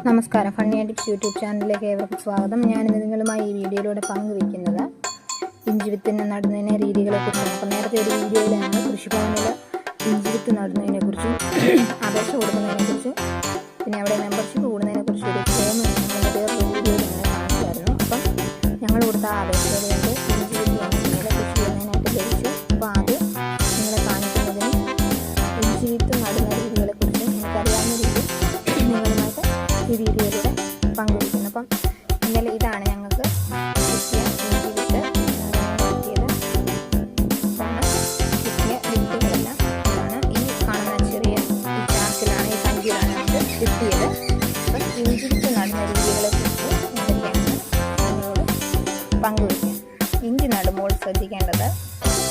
നമസ്കാരം, funny and tips YouTube ചാനലിലേക്ക് ഏവർക്കും സ്വാഗതം. ഞാനിന്ന് നിങ്ങളുമായി ഈ വീഡിയോയിലൂടെ പങ്കുവയ്ക്കുന്നത് ഇഞ്ചി വിത്തിന് നടുന്നതിനെ രീതികളെക്കുറിച്ചാണ്. അപ്പോൾ നേരത്തെ ഒരു വീഡിയോയിലാണ് കൃഷിഭവനിൽ ഇഞ്ചി വിത്ത് നടുന്നതിനെക്കുറിച്ചും അപേക്ഷ കൊടുക്കുന്നതിനെക്കുറിച്ചും പിന്നെ അവിടെ മെമ്പർഷിപ്പ് കൂടുന്നതിനെക്കുറിച്ചും ഒരു ഫോം വീഡിയോയിൽ ഞങ്ങൾ കാണിച്ചായിരുന്നു. അപ്പം ഞങ്ങൾ കൊടുത്ത ആ അപേക്ഷകൾ കൊണ്ട് ഇഞ്ചി വിത്ത് ഞങ്ങൾ കൃഷി ചെയ്യുന്നതിനായിട്ട് ലഭിച്ചു. അപ്പോൾ അത് നിങ്ങളെ കാണിക്കുന്നതിന് ഇഞ്ചി വിത്ത് നടുന്ന രീതികളെക്കുറിച്ചും എനിക്കറിയാവുന്ന രീതിയിൽ നിങ്ങളുമായിട്ട് ഈ വീഡിയോയിലൂടെ പങ്കുവയ്ക്കുന്നു. അപ്പം ഇന്നലെ ഇതാണ് ഞങ്ങൾക്ക് കിട്ടിയ ഇഞ്ചി വിത്ത് കിട്ടിയത്. കിട്ടിയ വിത്തുകളെല്ലാം ഇതാണ്. ഈ കാണുന്ന ചെറിയ ഈ ചാക്കിലാണ്, ഈ സഞ്ചിയിലാണ് നമുക്ക് കിട്ടിയത്. അപ്പം ഇഞ്ചി വിത്ത് നടുന്ന രീതികളെക്കുറിച്ച് എന്തൊക്കെയാണ് നിങ്ങളോട് പങ്കുവയ്ക്കാം. ഇഞ്ചി നടുമ്പോൾ ശ്രദ്ധിക്കേണ്ടത്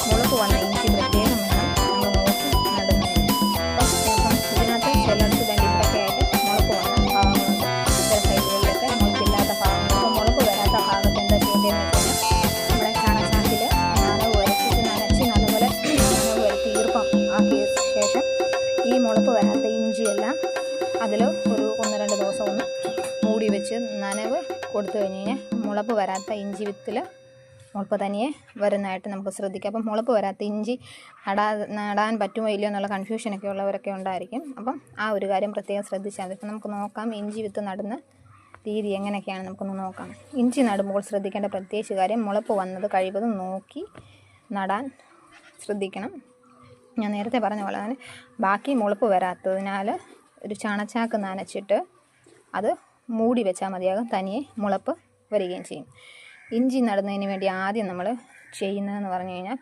മുളക് വന്ന ഇഞ്ചി പ്രത്യേകം വേണം നമ്മൾ നോക്കി നടുന്നതിന്. അപ്പം ഇതിനകത്ത് ചിലർക്ക് തന്നെ ഇവിടെയൊക്കെ ആയിട്ട് മുളക് വന്ന ഭാഗങ്ങളുണ്ട്, ചില സൈഡുകളിലൊക്കെ മുളക്കില്ലാത്ത ഭാഗങ്ങളുണ്ട്. അപ്പോൾ മുളക് വരാത്ത ഭാഗത്ത് എന്താ ചെയ്യേണ്ടതെന്ന് വെച്ചാൽ നമ്മുടെ ചാണകച്ചാക്കിൽ നനവ് വരച്ചിട്ട് നനച്ച് നല്ലപോലെ നനവ് വരത്തി ഈർപ്പം ആക്കിയ ശേഷം ഈ മുളക് വരാത്ത ഇഞ്ചിയെല്ലാം അതിൽ ഒരു 1-2 ദിവസം ഒന്ന് മൂടി വെച്ച് നനവ് കൊടുത്തു കഴിഞ്ഞ് കഴിഞ്ഞാൽ മുളക് വരാത്ത ഇഞ്ചി വിത്തിൽ മുളപ്പ് തനിയെ വരുന്നതായിട്ട് നമുക്ക് ശ്രദ്ധിക്കാം. അപ്പം മുളപ്പ് വരാത്ത ഇഞ്ചി നടാൻ പറ്റുമോ ഇല്ലയോ എന്നുള്ള കൺഫ്യൂഷനൊക്കെ ഉള്ളവരൊക്കെ ഉണ്ടായിരിക്കും. അപ്പം ആ ഒരു കാര്യം പ്രത്യേകം ശ്രദ്ധിച്ചാൽ മതി. ഇപ്പം നമുക്ക് നോക്കാം ഇഞ്ചി വിത്ത് നടുന്ന രീതി എങ്ങനെയൊക്കെയാണ് നമുക്കൊന്ന് നോക്കാം. ഇഞ്ചി നടുമ്പോൾ ശ്രദ്ധിക്കേണ്ട പ്രത്യേകിച്ച് കാര്യം മുളപ്പ് വന്നത് കഴിവതും നോക്കി നടാൻ ശ്രദ്ധിക്കണം. ഞാൻ നേരത്തെ പറഞ്ഞ പോലെ തന്നെ ബാക്കി മുളപ്പ് വരാത്തതിനാൽ ഒരു ചാണച്ചാക്ക് നനച്ചിട്ട് അത് മൂടി വെച്ചാൽ മതിയാകും, തനിയെ മുളപ്പ് വരികയും ചെയ്യും. ഇഞ്ചി നടുന്നതിന് വേണ്ടി ആദ്യം നമ്മൾ ചെയ്യുന്നതെന്ന് പറഞ്ഞു കഴിഞ്ഞാൽ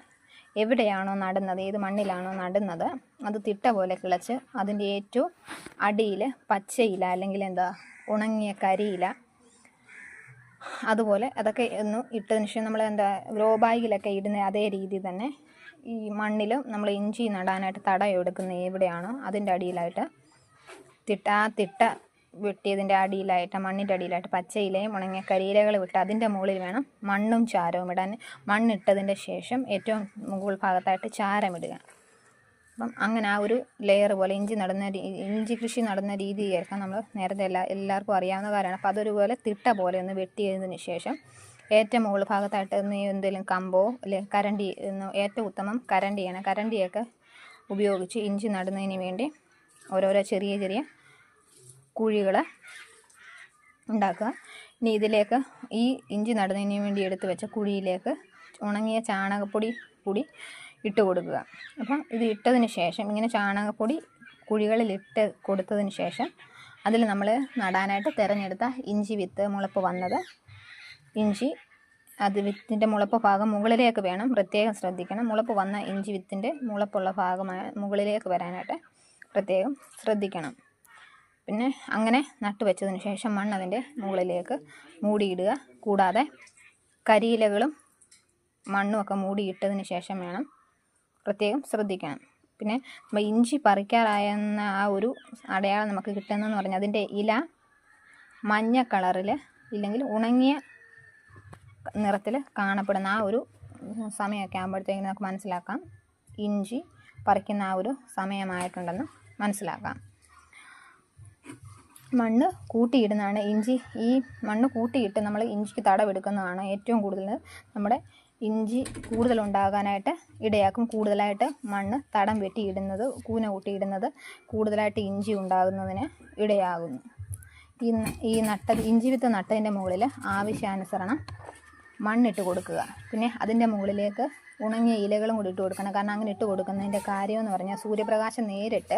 എവിടെയാണോ നടുന്നത്, ഏത് മണ്ണിലാണോ നടുന്നത് അത് തിട്ട പോലെ കിളച്ച് അതിൻ്റെ ഏറ്റവും അടിയിൽ പച്ചയില അല്ലെങ്കിൽ ഉണങ്ങിയ കരിയില അതുപോലെ അതൊക്കെ ഒന്ന് ഇട്ടതിന് ശേഷം നമ്മൾ ഗ്രോ ബാഗിലൊക്കെ ഇടുന്ന അതേ രീതി തന്നെ ഈ മണ്ണിൽ നമ്മൾ ഇഞ്ചി നടാനായിട്ട് തടം എടുക്കുന്ന എവിടെയാണോ അതിൻ്റെ അടിയിലായിട്ട് തിട്ട വെട്ടിയതിൻ്റെ അടിയിലായിട്ട് മണ്ണിൻ്റെ അടിയിലായിട്ട് പച്ചയിലയും ഉണങ്ങിയ കരിയിലകൾ വിട്ട് അതിൻ്റെ മുകളിൽ വേണം മണ്ണും ചാരവും ഇടാൻ. മണ്ണിട്ടതിൻ്റെ ശേഷം ഏറ്റവും മുകൾ ഭാഗത്തായിട്ട് ചാരമിടുക. അപ്പം അങ്ങനെ ആ ഒരു ലെയർ പോലെ ഇഞ്ചി കൃഷി നടുന്ന രീതിയൊക്കെ നമ്മൾ നേരത്തെ എല്ലാവർക്കും അറിയാവുന്ന കാര്യമാണ്. അപ്പോൾ അതൊരുപോലെ തിട്ട പോലെ ഒന്ന് വെട്ടിയതിന് ശേഷം ഏറ്റവും മുകൾ ഭാഗത്തായിട്ട് എന്തെങ്കിലും കമ്പോ അല്ലെങ്കിൽ കരണ്ടി ഏറ്റവും ഉത്തമം കരണ്ടിയാണ്. കരണ്ടിയൊക്കെ ഉപയോഗിച്ച് ഇഞ്ചി നടുന്നതിന് വേണ്ടി ഓരോരോ ചെറിയ ചെറിയ കുഴികൾ ഉണ്ടാക്കുക. ഇനി ഇതിലേക്ക് ഈ ഇഞ്ചി നടുന്നതിന് വേണ്ടി എടുത്ത് വെച്ച കുഴിയിലേക്ക് ഉണങ്ങിയ ചാണകപ്പൊടി കൂടി ഇട്ട് കൊടുക്കുക. അപ്പം ഇത് ഇട്ടതിന് ശേഷം ഇങ്ങനെ ചാണകപ്പൊടി കുഴികളിലിട്ട് കൊടുത്തതിന് ശേഷം അതിൽ നമ്മൾ നടാനായിട്ട് തിരഞ്ഞെടുത്ത ഇഞ്ചി വിത്ത് മുളപ്പ് വന്നത് ഇഞ്ചി വിത്തിൻ്റെ മുളപ്പ് ഭാഗം മുകളിലേക്ക് വേണം, പ്രത്യേകം ശ്രദ്ധിക്കണം. മുളപ്പ് വന്ന ഇഞ്ചി വിത്തിൻ്റെ മുളപ്പുള്ള ഭാഗമായ മുകളിലേക്ക് വരാനായിട്ട് പ്രത്യേകം ശ്രദ്ധിക്കണം. പിന്നെ അങ്ങനെ നട്ടു വെച്ചതിന് ശേഷം മണ്ണ് അതിൻ്റെ മുകളിലേക്ക് മൂടിയിടുക. കൂടാതെ കരിയിലകളും മണ്ണും ഒക്കെ മൂടിയിട്ടതിന് ശേഷം വേണം, പ്രത്യേകം ശ്രദ്ധിക്കണം. പിന്നെ ഇഞ്ചി പറിക്കാറായെന്ന ആ ഒരു അടയാളം നമുക്ക് കിട്ടുന്നതെന്ന് പറഞ്ഞാൽ അതിൻ്റെ ഇല മഞ്ഞ കളറിൽ ഇല്ലെങ്കിൽ ഉണങ്ങിയ നിറത്തിൽ കാണപ്പെടുന്ന ആ ഒരു സമയമൊക്കെ ആകുമ്പോഴത്തേക്കും നമുക്ക് മനസ്സിലാക്കാം ഇഞ്ചി പറിക്കുന്ന ആ ഒരു സമയമായിട്ടുണ്ടെന്ന് മനസ്സിലാക്കാം. മണ്ണ് കൂട്ടിയിടുന്നതാണ് ഈ മണ്ണ് കൂട്ടിയിട്ട് നമ്മൾ ഇഞ്ചിക്ക് തടവെടുക്കുന്നതാണ് ഏറ്റവും കൂടുതൽ നമ്മുടെ ഇഞ്ചി കൂടുതലുണ്ടാകാനായിട്ട് ഇടയാക്കും. കൂടുതലായിട്ട് മണ്ണ് തടം വെട്ടിയിടുന്നത്, കൂന കൂട്ടിയിടുന്നത് കൂടുതലായിട്ട് ഇഞ്ചി ഉണ്ടാകുന്നതിന് ഇടയാകുന്നു. ഇഞ്ചി വിത്ത് നട്ടതിൻ്റെ മുകളിൽ ആവശ്യാനുസരണം മണ്ണിട്ട് കൊടുക്കുക. പിന്നെ അതിൻ്റെ മുകളിലേക്ക് ഉണങ്ങിയ ഇലകളും കൂടി ഇട്ട് കൊടുക്കണം. കാരണം അങ്ങനെ ഇട്ട് കൊടുക്കുന്നതിൻ്റെ കാര്യമെന്ന് പറഞ്ഞാൽ സൂര്യപ്രകാശം നേരിട്ട്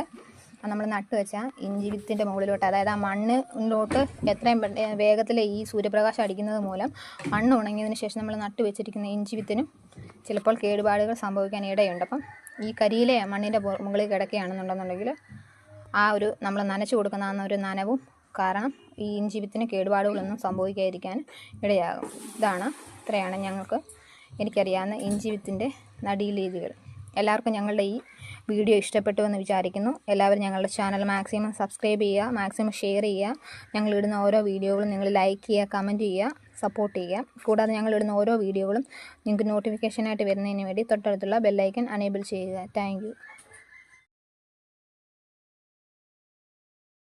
നമ്മൾ നട്ടു വെച്ചാൽ ഇഞ്ചി വിത്തിൻ്റെ മുകളിലോട്ട്, അതായത് ആ മണ്ണിലോട്ട് എത്രയും വേഗത്തിൽ ഈ സൂര്യപ്രകാശം അടിക്കുന്നത് മൂലം മണ്ണ് ഉണങ്ങിയതിന് ശേഷം നമ്മൾ നട്ടു വെച്ചിരിക്കുന്ന ഇഞ്ചി വിത്തിനും ചിലപ്പോൾ കേടുപാടുകൾ സംഭവിക്കാൻ ഇടയുണ്ട്. അപ്പം ഈ കരിയിലെ മണ്ണിൻ്റെ മുകളിൽ കിടക്കുകയാണെന്നുണ്ടെന്നുണ്ടെങ്കിൽ ആ ഒരു നമ്മൾ നനച്ചു കൊടുക്കുന്ന ആ ഒരു നനവും കാരണം ഈ ഇഞ്ചി വിത്തിന് കേടുപാടുകളൊന്നും സംഭവിക്കാതിരിക്കാൻ ഇടയാകും. ഇത്രയാണ് എനിക്കറിയാവുന്ന ഇഞ്ചി വിത്തിൻ്റെ നടീൽ രീതികൾ. എല്ലാവർക്കും ഞങ്ങളുടെ ഈ വീഡിയോ ഇഷ്ടപ്പെട്ടു എന്ന് വിചാരിക്കുന്നു. എല്ലാവരും ഞങ്ങളുടെ ചാനൽ മാക്സിമം സബ്സ്ക്രൈബ് ചെയ്യുക, മാക്സിമം ഷെയർ ചെയ്യുക. ഞങ്ങളിടുന്ന ഓരോ വീഡിയോകളും നിങ്ങൾ ലൈക്ക് ചെയ്യുക, കമൻറ്റ് ചെയ്യുക, സപ്പോർട്ട് ചെയ്യുക. കൂടാതെ ഞങ്ങളിടുന്ന ഓരോ വീഡിയോകളും നിങ്ങൾക്ക് നോട്ടിഫിക്കേഷനായിട്ട് വരുന്നതിന് വേണ്ടി തൊട്ടടുത്തുള്ള ബെല്ലൈക്കൺ അനേബിൾ ചെയ്യുക. Thank you.